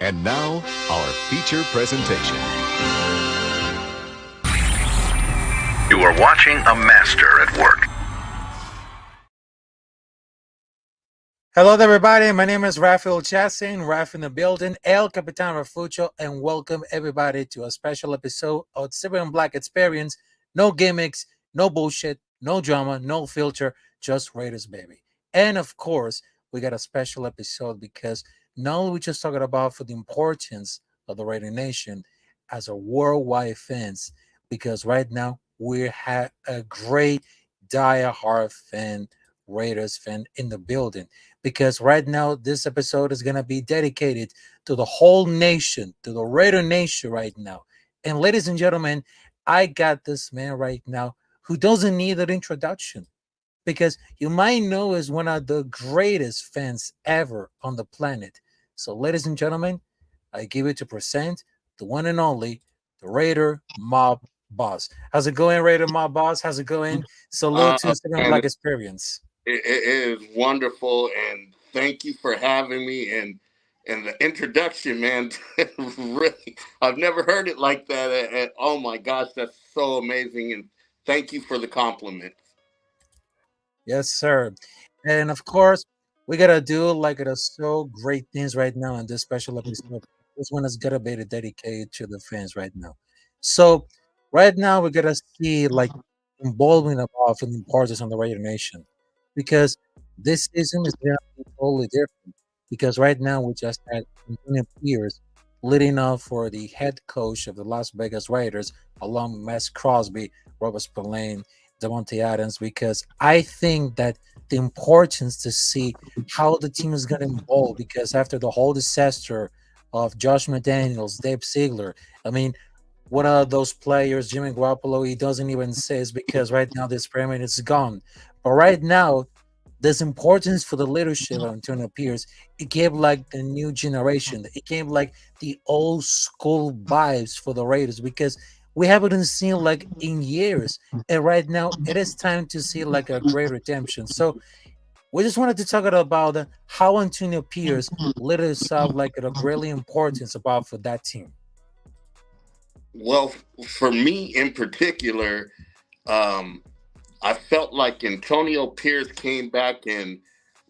And now, our feature presentation. You are watching a master at work. Hello, everybody. My name is Rafael Chassin, Ralf in the building, El Capitán Rafucho, and welcome everybody to a special episode of Silver and Black Experience. No gimmicks, no bullshit, no drama, no filter, just Raiders, baby. And of course, we got a special episode because not only we just talking about for the importance of the Raider Nation as a worldwide fans, because right now we have a great die-hard fan, Raiders fan in the building, because right now this episode is going to be dedicated to the whole nation, to the Raider Nation right now. And ladies and gentlemen, I got this man right now who doesn't need an introduction because you might know is one of the greatest fans ever on the planet. So ladies and gentlemen, I give it to present the one and only, the Raider Mob Boss. How's it going, Raider Mob Boss? How's it going? Salute to Seven Black Experience. It is wonderful, and thank you for having me. And the introduction, man, really, I've never heard it like that. And oh my gosh, that's so amazing! And thank you for the compliment. Yes, sir. And of course, we gotta do like it is so great things right now in this special episode. This one is gonna be dedicated to the fans right now. So right now we're gonna see like involvement of and importance on the Raider Nation because this season is gonna be totally different. Because right now we just had Antonio Pierce leading off for the head coach of the Las Vegas Raiders, along with Max Crosby, Robert Spillane, Devontae Adams, because I think that the importance to see how the team is going to evolve, because after the whole disaster of Josh McDaniels, Dave Ziegler, I mean, one of those players, Jimmy Garoppolo, he doesn't even say it's because right now this experiment is gone. But right now, this importance for the leadership of Antonio Pierce, it gave like the new generation. It gave like the old school vibes for the Raiders because we haven't seen like in years. And right now it is time to see like a great redemption. So we just wanted to talk about how Antonio Pierce lit us up like a really importance about for that team. Well, for me in particular, um, I felt like Antonio Pierce came back and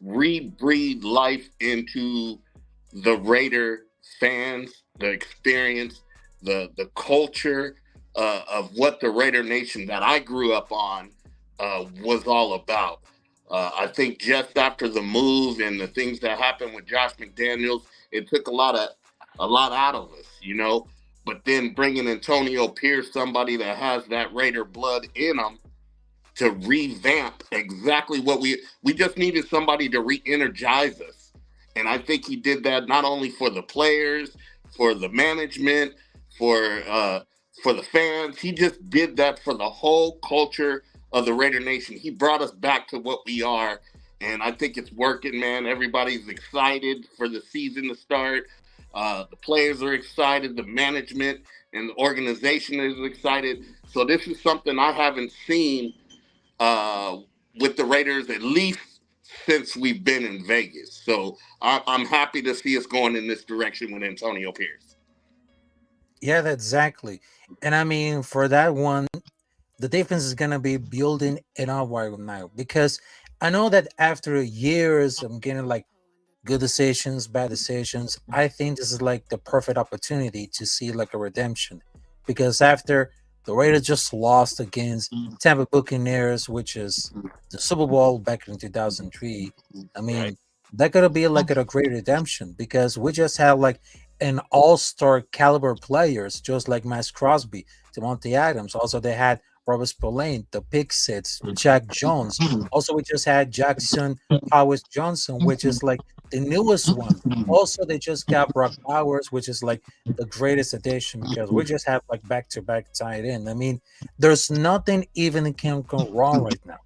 rebreathed life into the Raider fans, the experience, the culture of what the Raider Nation that I grew up on was all about. I think just after the move and the things that happened with Josh McDaniels, it took a lot out of us, you know. But then bringing Antonio Pierce, somebody that has that Raider blood in him, to revamp exactly what we just needed somebody to re-energize us. And I think he did that not only for the players, for the management, for the fans. He just did that for the whole culture of the Raider Nation. He brought us back to what we are. And I think it's working, man. Everybody's excited for the season to start. The players are excited. The management and the organization is excited. So this is something I haven't seen uh, with the Raiders at least since we've been in Vegas. So I'm happy to see us going in this direction with Antonio Pierce. Yeah, exactly. And I mean, for that one, the defense is gonna be building it up right now because I know that after years of getting like good decisions, bad decisions, I think this is like the perfect opportunity to see like a redemption. Because after the Raiders just lost against Tampa Buccaneers, which is the Super Bowl back in 2003, I Right. mean, that could be like a great redemption because we just have like an all-star caliber players, just like Max Crosby, Devontae Adams. Also, they had Robert Spillane, the Pick Six, Jack Jones. Also, we just had Jackson Powers Johnson, which is like the newest one. Also, they just got Brock Bowers, which is like the greatest addition because we just have like back to back tied in. I mean, there's nothing even that can go wrong right now.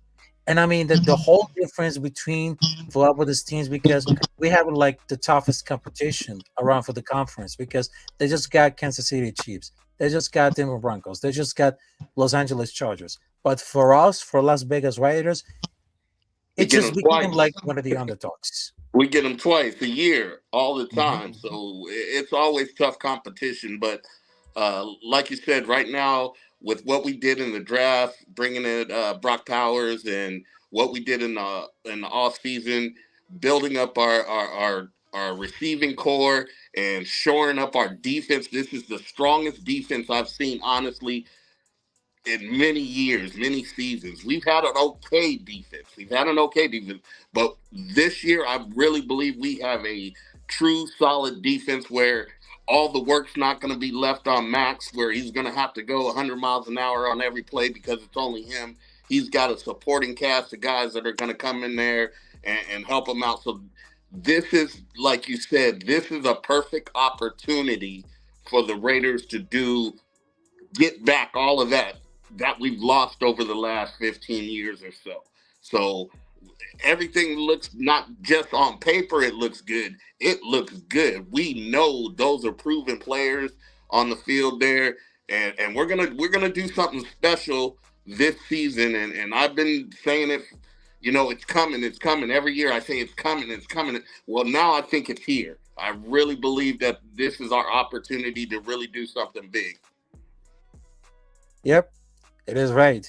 And I mean that the whole difference between for up with these teams because we have like the toughest competition around for the conference because they just got Kansas City Chiefs, they just got Denver Broncos, they just got Los Angeles Chargers. But for us, for Las Vegas Raiders, We it get just them became twice. like one of the underdogs. We get them twice a year, all the time. Mhm. So it's always tough competition. But like you said, right now with what we did in the draft, bringing in Brock Powers, and what we did in the off season, building up our receiving core and shoring up our defense. This is the strongest defense I've seen, honestly, in many years, many seasons. We've had an okay defense. We've had an okay defense. But this year, I really believe we have a true solid defense where all the work's not going to be left on Max, where he's going to have to go 100 miles an hour on every play because it's only him. He's got a supporting cast of guys that are going to come in there and help him out. So this is, like you said, this is a perfect opportunity for the Raiders to get back all of that we've lost over the last 15 years or so. So everything looks, not just on paper, it looks good. It looks good. We know those are proven players on the field there, and we're gonna do something special this season. And I've been saying it. It's coming. It's coming. Every year I say it's coming. It's coming. Well, now I think it's here. I really believe that this is our opportunity to really do something big. Yep, it is right.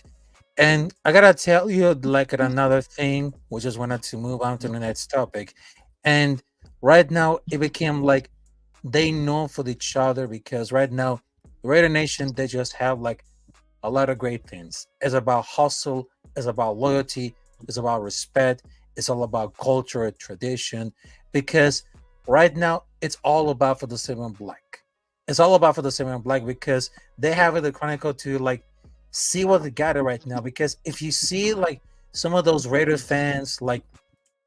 And I gotta tell you, like another thing, we just wanted to move on to the next topic. And right now, it became like they know for each other because right now, Raider Nation, they just have like a lot of great things. It's about hustle, it's about loyalty, it's about respect, it's all about culture and tradition. Because right now, it's all about for the Silver and Black. It's all about for the Silver and Black because they have it the Chronicle to like see what they got right now. Because if you see like some of those Raiders fans, like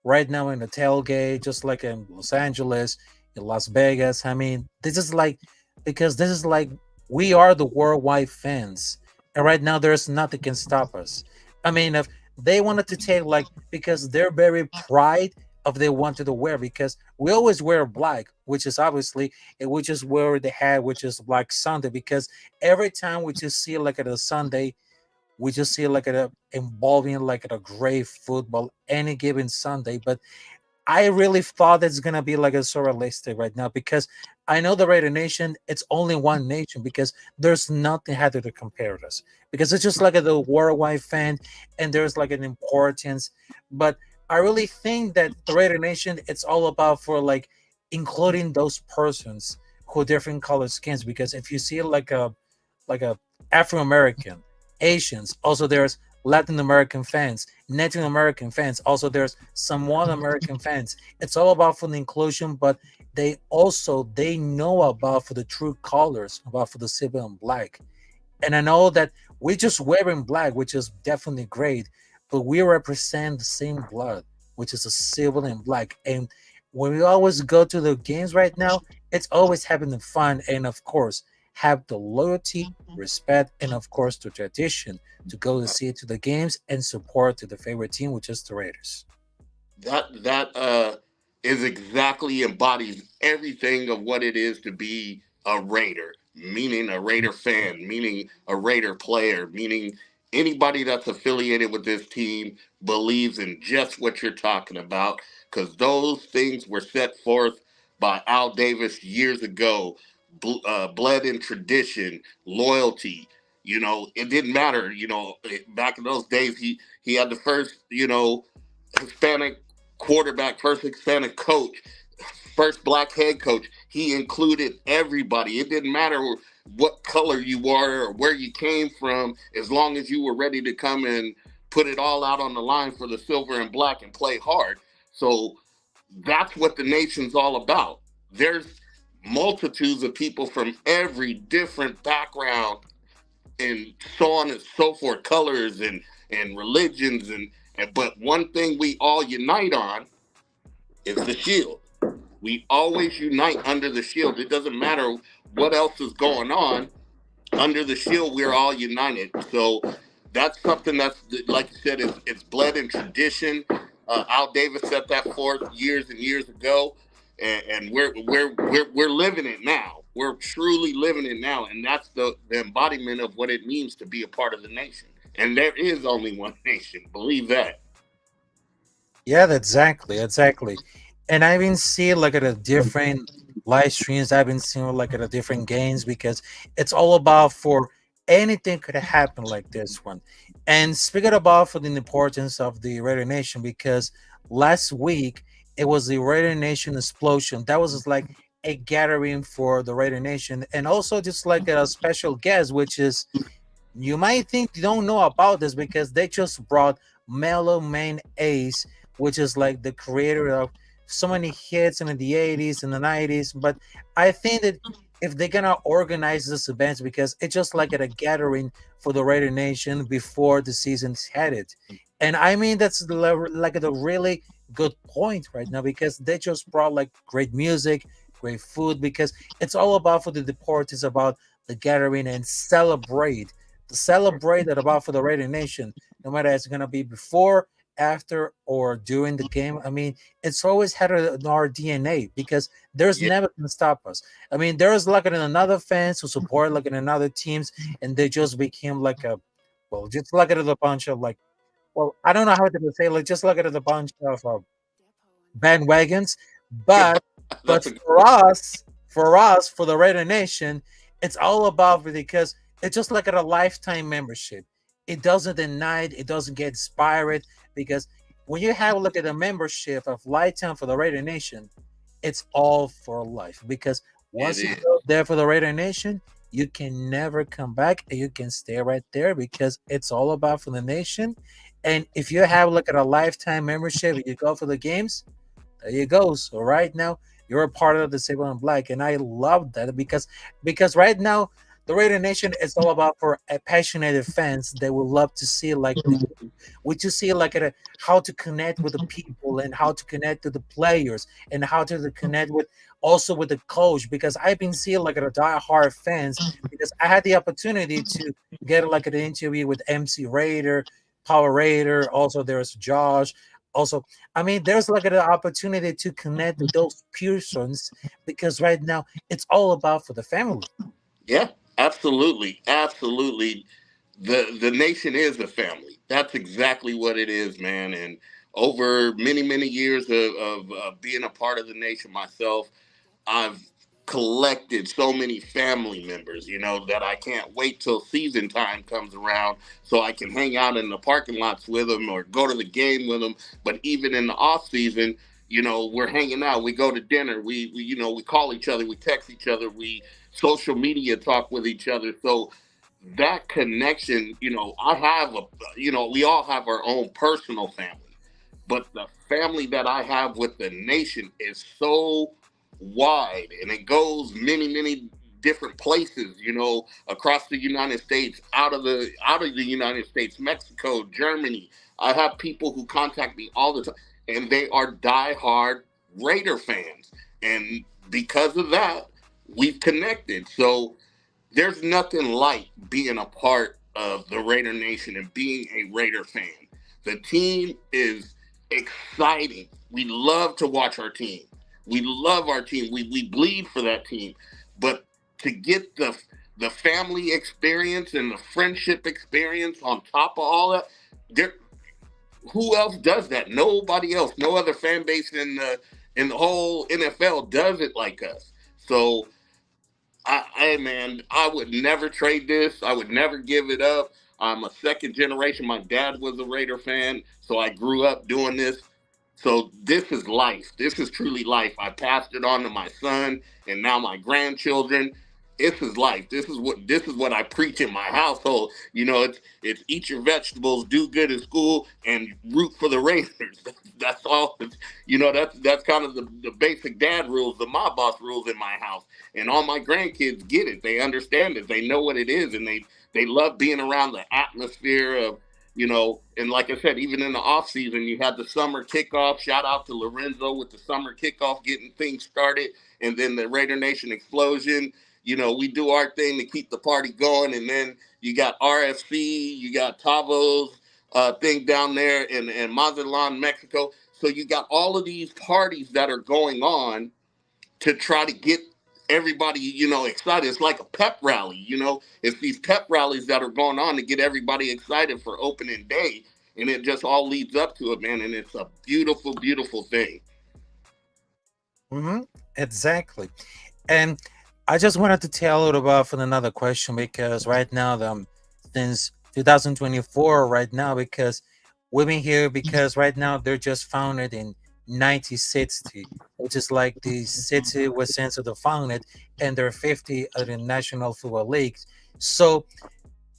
right now in the tailgate, just like in Los Angeles, in Las Vegas. I mean, this is like because this is like we are the worldwide fans, and right now there's nothing can stop us. I mean, if they wanted to take like because they're very pride of they wanted to wear because we always wear black, which is obviously which is where they had, which is Black Sunday. Because every time we just see like at a Sunday, we just see like at a involving like at a great football any given Sunday. But I really thought it's gonna be like a so realistic right now because I know the Raider Nation, it's only one nation because there's nothing had to compare us because it's just like a the worldwide fan and there's like an importance. But I really think that the Raider Nation, it's all about for like including those persons who different color skins because if you see like a Afro American, Asians. Also, there's Latin American fans, Native American fans. Also, there's Samoan American fans. It's all about for the inclusion, but they know about for the true colors, about for the silver and black. And I know that we just wearing black, which is definitely great, but we represent the same blood, which is a silver and black. And when we always go to the games right now, it's always having the fun and of course have the loyalty, respect, and of course the tradition to go to see to the games and support to the favorite team, which is the Raiders. That is exactly embodies everything of what it is to be a Raider, meaning a Raider fan, meaning a Raider player, meaning anybody that's affiliated with this team believes in just what you're talking about because those things were set forth by Al Davis years ago. Blood and tradition, loyalty. It didn't matter. Back in those days, he had the first, Hispanic quarterback, first Hispanic coach, first black head coach. He included everybody. It didn't matter what color you were or where you came from, as long as you were ready to come and put it all out on the line for the silver and black and play hard. So that's what the nation's all about. There's multitudes of people from every different background and so on and so forth, colors and religions and but one thing we all unite on is the shield. We always unite under the shield. It doesn't matter what else is going on. Under the shield, we're all united. So that's something that's, like you said, it's blood and tradition. Al Davis set that forth years and years ago, and we're living it now. We're truly living it now, and that's the embodiment of what it means to be a part of the nation. And there is only one nation. Believe that. Yeah, exactly, exactly. and I've been seeing like at a different live streams. I've been seeing like at a different games because it's all about for anything could happen like this one. And speaking about for the importance of the Raider Nation, because last week it was the Raider Nation explosion. That was just like a gathering for the Raider Nation, and also just like a special guest, which is you might think you don't know about this because they just brought Mellow Man Ace, which is like the creator of so many hits in the 80s and the 90s. But I think that if they're gonna organize this event, because it's just like at a gathering for the Raider Nation before the season's headed. And I mean that's like the really good point right now because they just brought like great music, great food, because it's all about for the deport, it's about the gathering and celebrate to celebrate that about for the Raider Nation, no matter it's gonna be before, after, or during the game. I mean, it's always had in our DNA because there's Yeah, never gonna stop us. I mean, there's like in another fans who support like in another teams, and they just became like a well, just look at it a bunch of like well, I don't know how to say like just look at it a bunch of bandwagons. But that's a good for us, for the Raider Nation, it's all about it because it's just like a lifetime membership. It doesn't deny it, it doesn't get expired because when you have a look at the membership of lifetime for the Raider Nation, it's all for life. Because it once you is. go there for the Raider Nation, you can never come back and you can stay right there because it's all about for the nation. And if you have look at a lifetime membership and you go for the games, there you go. So right now you're a part of the Silver and Black, and I love that because right now the Raider Nation is all about for passionate fans. They would love to see like we to see like how to connect with the people and how to connect to the players and how to connect with also with the coach because I've been seeing like a die-hard fans because I had the opportunity to get like an interview with MC Raider, Power Raider. Also, there's Josh. Also, I mean, there's like an opportunity to connect with those persons because right now it's all about for the family. Yeah, absolutely, absolutely. The nation is a family. That's exactly what it is, man. And over many years of being a part of the nation myself, I've collected so many family members, that I can't wait till season time comes around so I can hang out in the parking lots with them or go to the game with them. But even in the off season, we're hanging out. We go to dinner. We call each other. We text each other. We social media talk with each other. So that connection, I have we all have our own personal family, but the family that I have with the nation is so wide and it goes many different places, across the United States, out of the United States, Mexico, Germany. I have people who contact me all the time and they are diehard Raider fans. And because of that, we've connected. So there's nothing like being a part of the Raider Nation and being a Raider fan. The team is exciting. We love to watch our team. We love our team. We bleed for that team. But to get the family experience and the friendship experience on top of all that, there who else does that? Nobody else. No other fan base in the whole NFL does it like us. So man, I would never trade this. I would never give it up. I'm a second generation. My dad was a Raider fan, so I grew up doing this. So this is life. This is truly life. I passed it on to my son and now my grandchildren. This is life. This is what I preach in my household. It's eat your vegetables, do good in school, and root for the Raiders. That's all. That's kind of the basic dad rules, the mob boss rules in my house. And all my grandkids get it. They understand it. They know what it is, and they love being around the atmosphere of and like I said, even in the off season, you had the summer kickoff. Shout out to Lorenzo with the summer kickoff, getting things started, and then the Raider Nation explosion. We do our thing to keep the party going, and then you got RFC, you got Tavo's thing down there in Mazatlan, Mexico. So you got all of these parties that are going on to try to get everybody, excited. It's like a pep rally, It's these pep rallies that are going on to get everybody excited for opening day. And it just all leads up to it, man. And it's a beautiful, beautiful thing. Hmm. Exactly. And I just wanted to tell you about for another question because right now, since 2024, right now, because we've been here because right now they're just founded in 1960, which is like the city where since they founded, and there are 50 of the National Football Leagues. So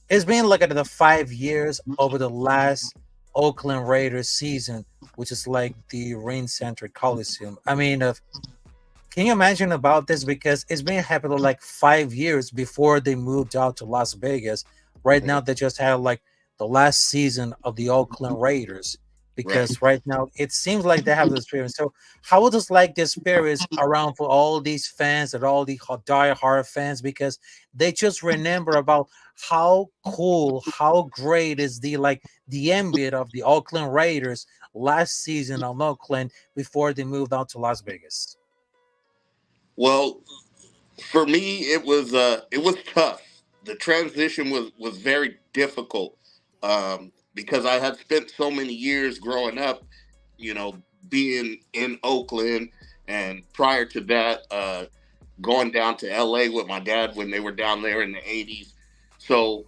it's been like at the 5 years over the last Oakland Raiders season, which is like the Rain Center Coliseum. I mean, can you imagine about this? Because it's been happening like 5 years before they moved out to Las Vegas. Right now, Mhm. they just had like the last season of the Oakland Raiders. Right. Because right now it seems like they have the experience. So how does like the experience around for all these fans and all the die-hard fans? Because they just remember about how cool, how great is the like the ambit of the Oakland Raiders last season on Oakland before they moved out to Las Vegas. Well, for me, it was tough. The transition was very difficult because I had spent so many years growing up, you know, being in Oakland, and prior to that, going down to LA with my dad when they were down there in the 80s. So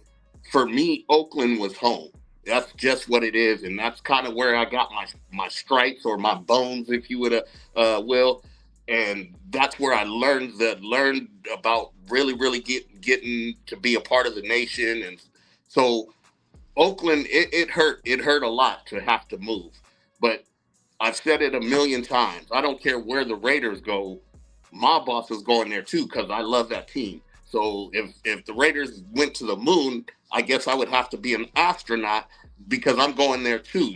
for me, Oakland was home. That's just what it is, and that's kind of where I got my stripes or my bones, if you would will. And that's where I learned about really getting to be a part of the nation. And so Oakland, it hurt a lot to have to move, but I've said it a million times. I don't care where the Raiders go. My boss is going there too because I love that team. So if the Raiders went to the moon, I guess I would have to be an astronaut because I'm going there too.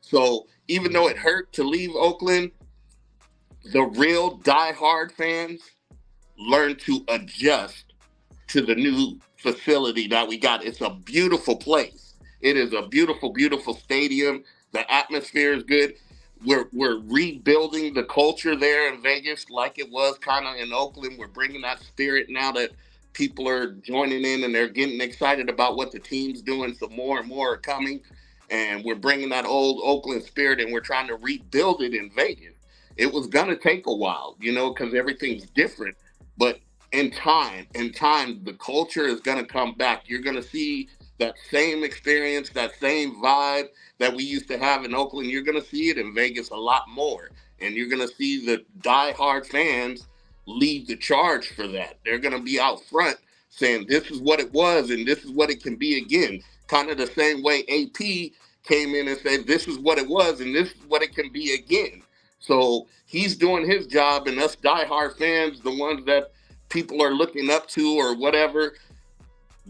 So even though it hurt to leave Oakland, the real diehard fans learn to adjust to the new facility that we got. It's a beautiful place. It is a beautiful stadium. The atmosphere is good. We're rebuilding the culture there in Vegas like it was kind of in Oakland. We're bringing that spirit now that people are joining in and they're getting excited about what the team's doing. So more and more are coming, and we're bringing that old Oakland spirit and we're trying to rebuild it in Vegas. It was gonna take a while, because everything's different, but in time, the culture is going to come back. You're going to see that same experience, that same vibe that we used to have in Oakland. You're going to see it in Vegas a lot more. And you're going to see the diehard fans lead the charge for that. They're going to be out front saying, this is what it was and this is what it can be again. Kind of the same way AP came in and said, this is what it was and this is what it can be again. So he's doing his job, and us diehard fans, the ones that people are looking up to or whatever,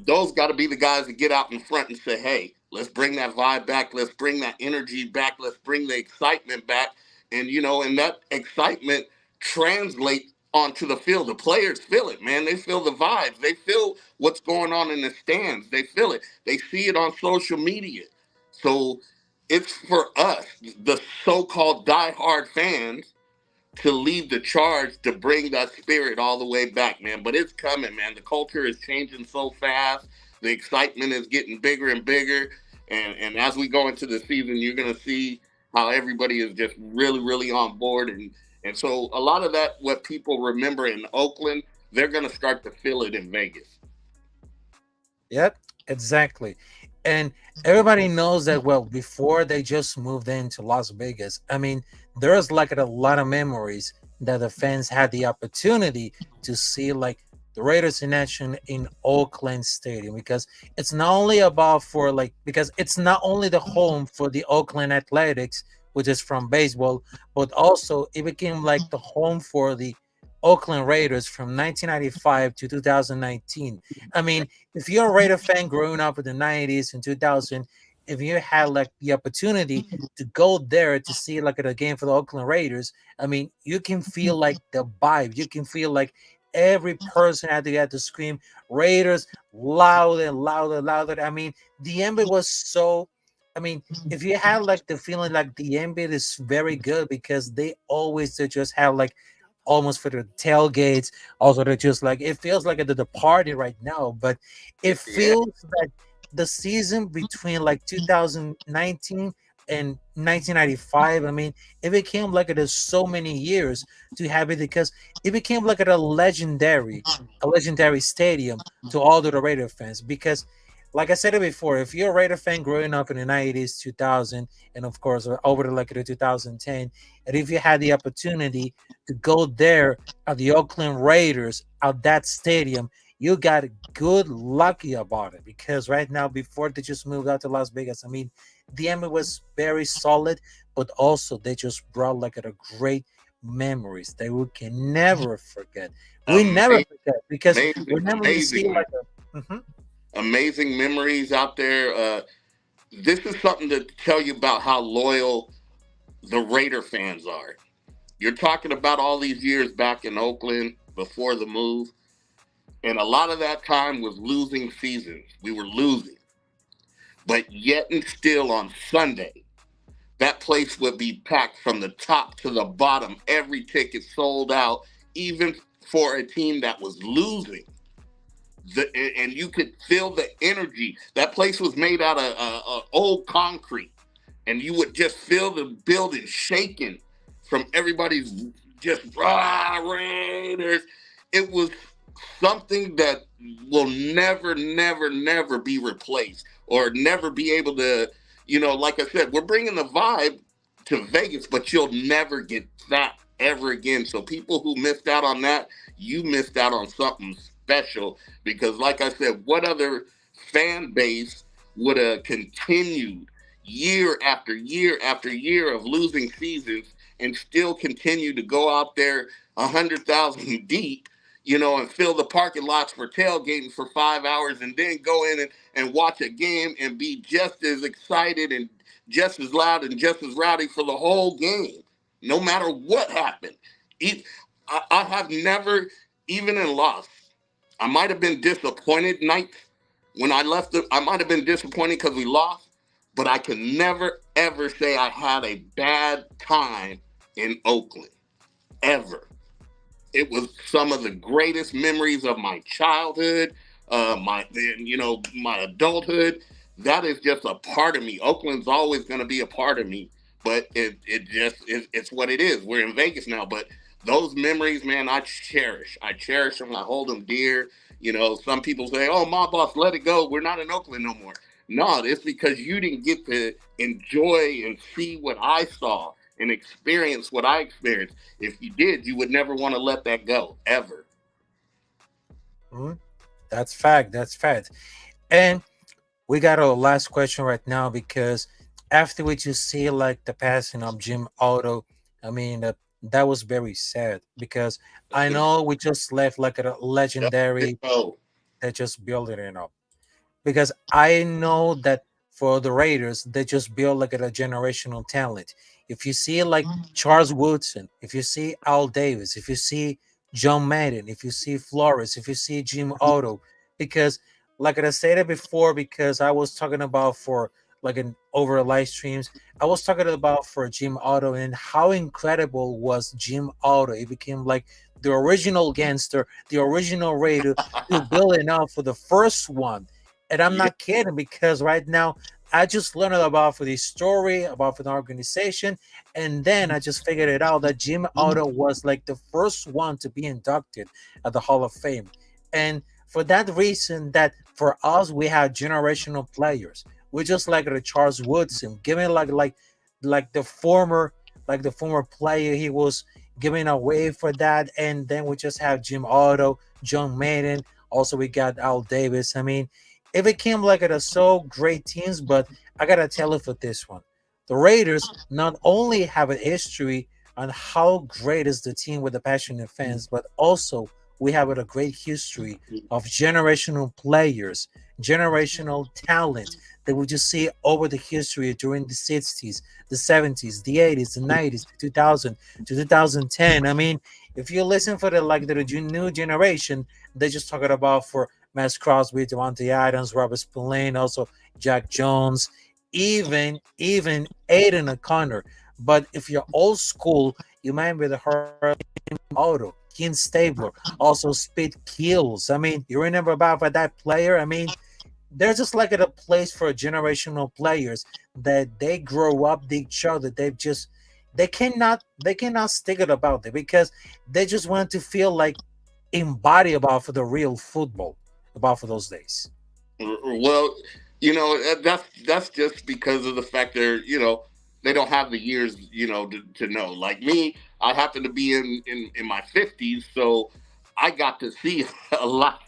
those got to be the guys that get out in front and say, hey, let's bring that vibe back. Let's bring that energy back. Let's bring the excitement back. And that excitement translates onto the field. The players feel it, man. They feel the vibes. They feel what's going on in the stands. They feel it. They see it on social media. So it's for us, the so-called diehard fans, to lead the charge to bring that spirit all the way back, man. But it's coming, man. The culture is changing so fast. The excitement is getting bigger and bigger. And as we go into the season, you're gonna see how everybody is just really on board. And so a lot of that, what people remember in Oakland, they're gonna start to feel it in Vegas. Yep, exactly. And everybody knows that well before they just moved into Las Vegas. I mean, there's like a lot of memories that the fans had the opportunity to see like the Raiders in action in Oakland Stadium because it's not only about for like because it's not only the home for the Oakland Athletics, which is from baseball, but also it became like the home for the Oakland Raiders from 1995 to 2019. I mean, if you're a Raider fan growing up in the 90s and 2000, if you had like the opportunity to go there to see like a game for the Oakland Raiders, I mean, you can feel like the vibe. You can feel like every person had to scream Raiders louder and louder and louder. I mean, the ambit was so. I mean, if you had like the feeling like the ambit is very good because they always they just have like almost for the tailgates. Also, they're just like it feels like the party right now, but it Yeah. feels like the season between like 2019 in 1995. I mean, it became like it is so many years to have it because it became like a legendary stadium to all the Raider fans. Because, like I said it before, if you're a Raider fan growing up in the 90s, 2000, and of course over to like the 2010, and if you had the opportunity to go there at the Oakland Raiders at that stadium, you got good lucky about it because right now, before they just moved out to Las Vegas, I mean, the Emmy was very solid, but also they just brought like a great memories that we can never forget. We never Amazing, forget because whenever you see amazing, like a amazing memories out there. This is something to tell you about how loyal the Raider fans are. You're talking about all these years back in Oakland before the move, and a lot of that time was losing seasons. We were losing, but yet and still on Sunday, that place would be packed from the top to the bottom. Every ticket sold out, even for a team that was losing. And you could feel the energy. That place was made out of old concrete, and you would just feel the building shaking from everybody's just Raiders. It was something that will never, never, never be replaced or never be able to. Like I said, we're bringing the vibe to Vegas, but you'll never get that ever again. So people who missed out on that, you missed out on something special because, like I said, what other fan base would have continued year after year after year of losing seasons and still continue to go out there 100,000 deep, and fill the parking lots for tailgating for 5 hours and then go in and watch a game and be just as excited and just as loud and just as rowdy for the whole game, no matter what happened. I have never, even in loss, I might have been disappointed nights when I left. I might have been disappointed because we lost, but I can never ever say I had a bad time in Oakland ever. It was some of the greatest memories of my childhood, my adulthood. That is just a part of me. Oakland's always going to be a part of me, but it's what it is. We're in Vegas now, but those memories, man, I cherish. I cherish them. I hold them dear. Some people say, "Oh, my boss, let it go. We're not in Oakland no more." No, it's because you didn't get to enjoy and see what I saw and experience what I experienced. If you did, you would never want to let that go, ever. mhm, that's fact. That's fact. And we got our last question right now because after we just see like the passing of Jim Otto, I mean that was very sad because I know we just left like a legendary Oh, that just built it up because I know that for the Raiders, they just build like a generational talent. If you see like Charles Woodson, if you see Al Davis, if you see John Madden, if you see Flores, if you see Jim Otto, because like I stated before, because I was talking about for like an over live streams, I was talking about for Jim Otto and how incredible was Jim Otto. It became like the original gangster, the original Raider, to build it up for the first one, and I'm yeah. not kidding because right now I just learned about for the story about for the organization, and then I just figured it out that Jim Otto was like the first one to be inducted at the Hall of Fame, and for that reason, that for us we have generational players. We just like the Charles Woodson, giving like the former player he was giving away for that, and then we just have Jim Otto, John Madden. Also, we got Al Davis. I mean, it became like a so great teams, but I gotta tell you for this one, the Raiders not only have a history on how great is the team with the passionate fans, but also we have a great history of generational players, generational talent that we just see over the history during the 60s, the 70s, the 80s, the 90s, the 2000 to 2010. I mean, if you listen for the new generation, they just talking about for Max Crosby, Devontae Adams, Robert Spillane, also Jack Jones, even Aiden O'Connor. But if you're old school, you might be the Harley Auto, Ken Stabler, also Speed Kills. I mean, you remember about that player? I mean, they're just like at a place for generational players that they grow up, they show that they cannot stick it about it because they just want to feel like embody about for the real football about for those days. Well, that's just because of the fact they don't have the years, to know. Like me, I happen to be in my 50s, so I got to see a lot,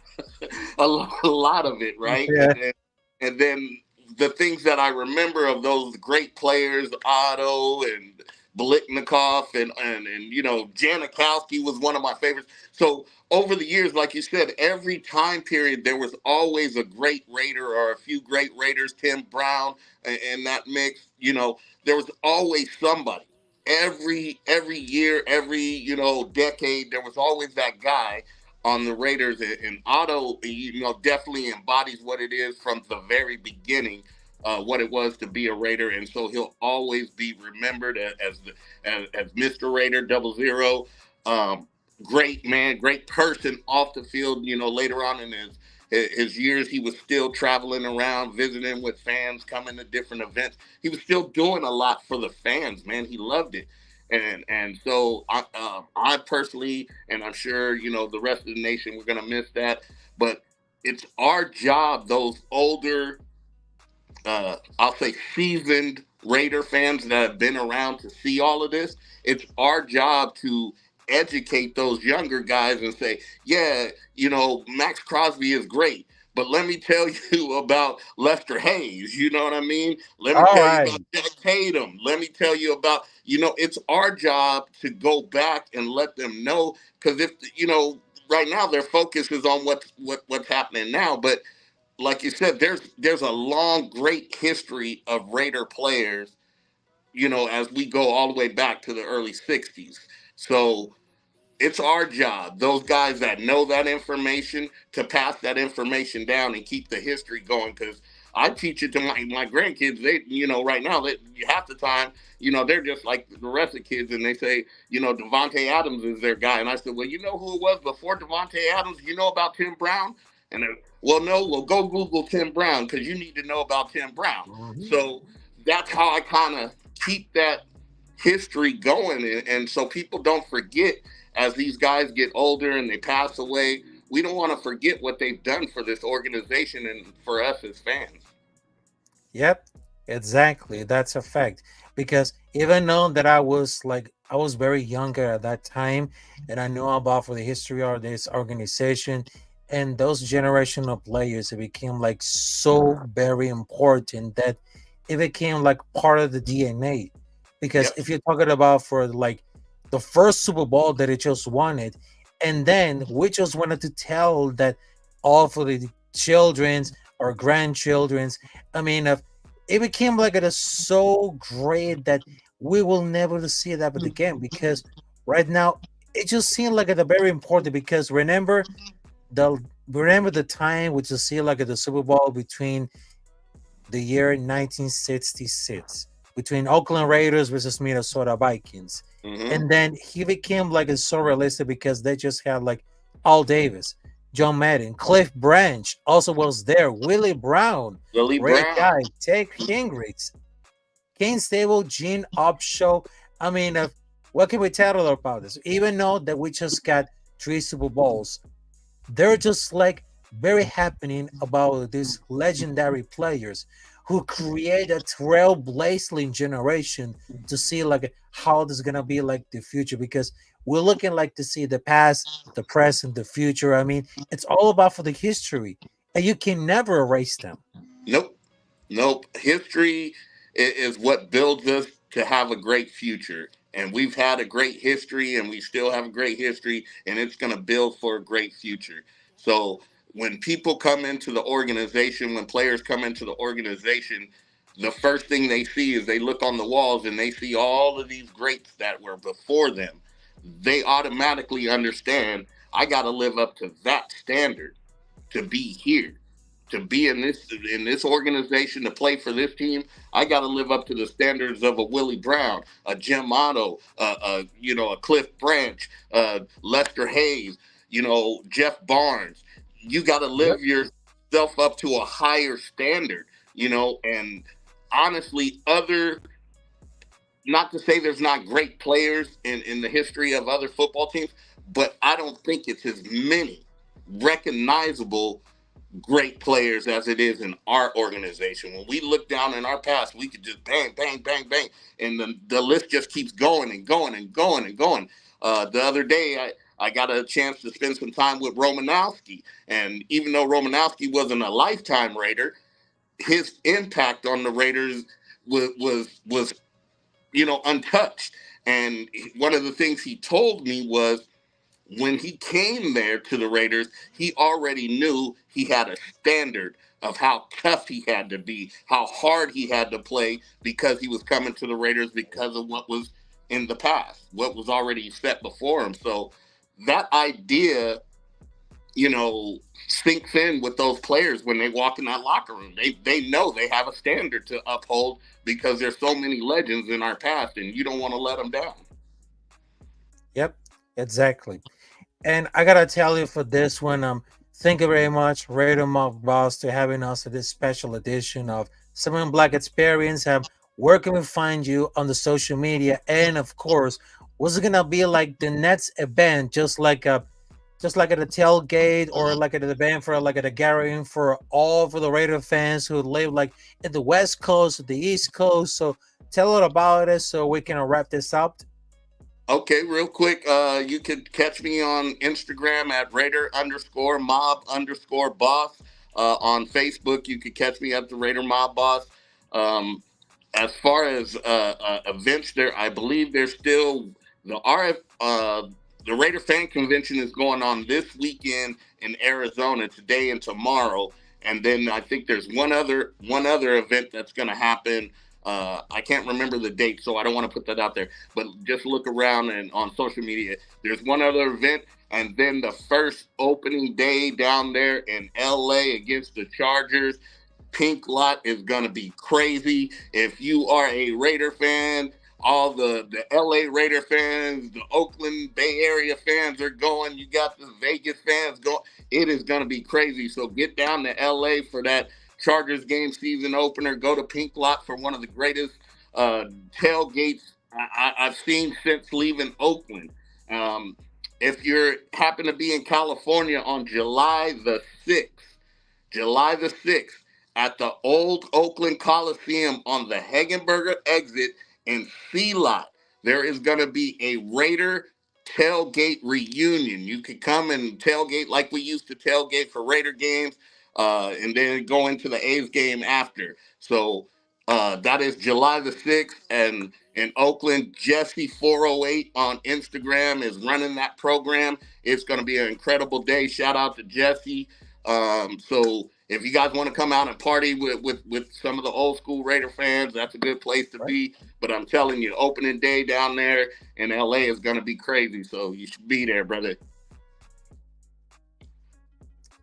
a lot of it, right? Yeah. And then the things that I remember of those great players, Otto and Blitnikoff and Janikowski was one of my favorites. So over the years, like you said, every time period there was always a great Raider or a few great Raiders, Tim Brown and that mix. There was always somebody. Every year, every decade, there was always that guy on the Raiders, and Otto, definitely embodies what it is from the very beginning, what it was to be a Raider, and so he'll always be remembered as Mr. Raider 00. Great man, great person off the field. Later on in his years, he was still traveling around, visiting with fans, coming to different events. He was still doing a lot for the fans, man. He loved it. And so I personally, and I'm sure the rest of the nation, we're gonna miss that. But it's our job, those older, I'll say seasoned Raider fans that have been around to see all of this. It's our job to educate those younger guys and say, yeah, Max Crosby is great. But let me tell you about Lester Hayes. You know what I mean? Let me All tell you right. about Jack Tatum. Let me tell you about, it's our job to go back and let them know. Because if, right now their focus is on what's happening now. But like you said, there's a long, great history of Raider players, as we go all the way back to the early '60s. So it's our job, those guys that know that information, to pass that information down and keep the history going. Because I teach it to my grandkids. They, right now, they, half the time, they're just like the rest of the kids, and they say, Devontae Adams is their guy. And I said, well, you know who it was before Devontae Adams? You know about Tim Brown? And they're, well, no, well, go Google Tim Brown because you need to know about Tim Brown. Mhm. So that's how I kind of keep that history going, and so people don't forget as these guys get older and they pass away. We don't want to forget what they've done for this organization and for us as fans. Yep, exactly. That's a fact. Because even though that I was very younger at that time, and I knew about for the history of this organization and those generational players, it became like so very important that it became like part of the DNA. Because Yep. if you're talking about for like the first Super Bowl that it just wanted, and then we just wanted to tell that all for the children's or grandchildren's. I mean, it became like it is so great that we will never see that again because right now it just seemed like it's very important because the remember the time which you see like at the Super Bowl between the year 1966 between Oakland Raiders versus Minnesota Vikings. Mm-hmm. And then he became like a so realistic because they just had like Al Davis, John Madden, Cliff Branch also was there, Willie Brown, Willie Ray Brown. Guy, Ted Hendricks, Kane Stable, Gene Upshaw. I mean, what can we tell about this? Even though that we just got 3 Super Bowls, they're just like very happening about these legendary players who create a trailblazing generation to see like how this is gonna be like the future because we're looking like to see the past, the present, the future. I mean, it's all about for the history, and you can never erase them. Nope. Nope. History is what builds us to have a great future. And we've had a great history and we still have a great history, and it's going to build for a great future. So when people come into the organization, when players come into the organization, the first thing they see is they look on the walls and they see all of these greats that were before them. They automatically understand I got to live up to that standard to be here, to be in this organization, to play for this team. I got to live up to the standards of a Willie Brown, a Jim Otto, a Cliff Branch, Lester Hayes, Jeff Barnes. You got to Yep. live your himself up to a higher standard, and honestly, not to say there's not great players in the history of other football teams, but I don't think it's as many recognizable great players as it is in our organization. When we look down in our past, we could just bang, bang, bang, bang, and the list just keeps going and going and going and going. The other day, I got a chance to spend some time with Romanowski, and even though Romanowski wasn't a lifetime Raider, his impact on the Raiders was untouched. And one of the things he told me was, when he came there to the Raiders, he already knew he had a standard of how tough he had to be, how hard he had to play, because he was coming to the Raiders because of what was in the past, what was already set before him. So that idea, sinks in with those players when they walk in that locker room. They know they have a standard to uphold because there's so many legends in our past, and you don't want to let them down. Yep, exactly. And I gotta tell you, for this one, thank you very much, Raider Mob Boss, to having us at this special edition of Simon Black Experience. Where can we find you on the social media? And of course, was it gonna be like the next event, just like at a tailgate, or like at an event for like at a gathering for all for the Raider fans who live like in the West Coast, the East Coast? So tell us about it so we can wrap this up. Okay, real quick, you could catch me on Instagram at Raider_mob_boss. On Facebook, you could catch me at the Raider Mob Boss. As far as events, I believe there's still the Raider Fan Convention is going on this weekend in Arizona, today and tomorrow. And then I think there's one other event that's going to happen. I can't remember the date, so I don't want to put that out there. But just look around and on social media. There's one other event, and then the first opening day down there in LA against the Chargers. Pink Lot is going to be crazy. If you are a Raider fan, all the LA Raider fans, the Oakland Bay Area fans are going. You got the Vegas fans going. It is going to be crazy. So get down to LA for that Chargers game season opener. Go to Pink Lot for one of the greatest tailgates I've seen since leaving Oakland. If you happen to be in California on July the 6th, at the old Oakland Coliseum on the Hagenberger exit in C Lot, there is going to be a Raider tailgate reunion. You could come and tailgate like we used to tailgate for Raider games, and then go into the A's game after. So that is July the 6th, and in Oakland, Jesse408 on Instagram is running that program. It's going to be an incredible day. Shout out to Jesse. So if you guys want to come out and party with some of the old school Raider fans, that's a good place to be. But I'm telling you, opening day down there in LA is going to be crazy. So you should be there, brother.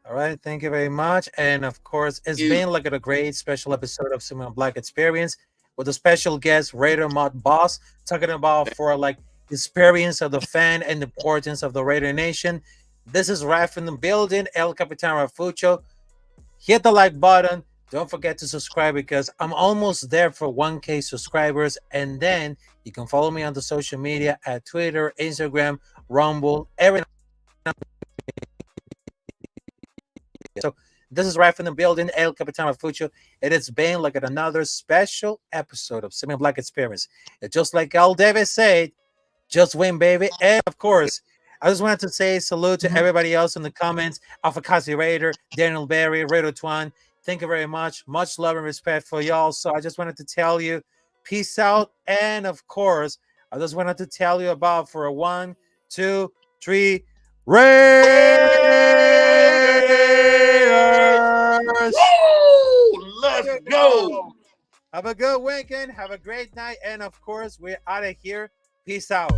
All right, thank you very much. And of course, it's been like a great special episode of Simon Black Experience with a special guest, Raider Mod Boss, talking about for like the experience of the fan and the importance of the Raider Nation. This is Ralf in the building, El Capitán Rafucho. Hit the like button. Don't forget to subscribe, because I'm almost there for 1K subscribers. And then you can follow me on the social media at Twitter, Instagram, Rumble, everything. So this is Ralf in the building, El Capitán Rafucho. It has been like another special episode of Simon Black Experience. And just like Al Davis said, just win, baby. And of course, I just wanted to say salute to everybody else in the comments. Alpha Raider, Daniel Berry, Raider Twan. Thank you very much. Much love and respect for y'all. So I just wanted to tell you, peace out. And of course, I just wanted to tell you about for a 1, 2, 3, Raiders! Woo! Let's go! Have a good weekend. Have a great night. And of course, we're out of here. Peace out.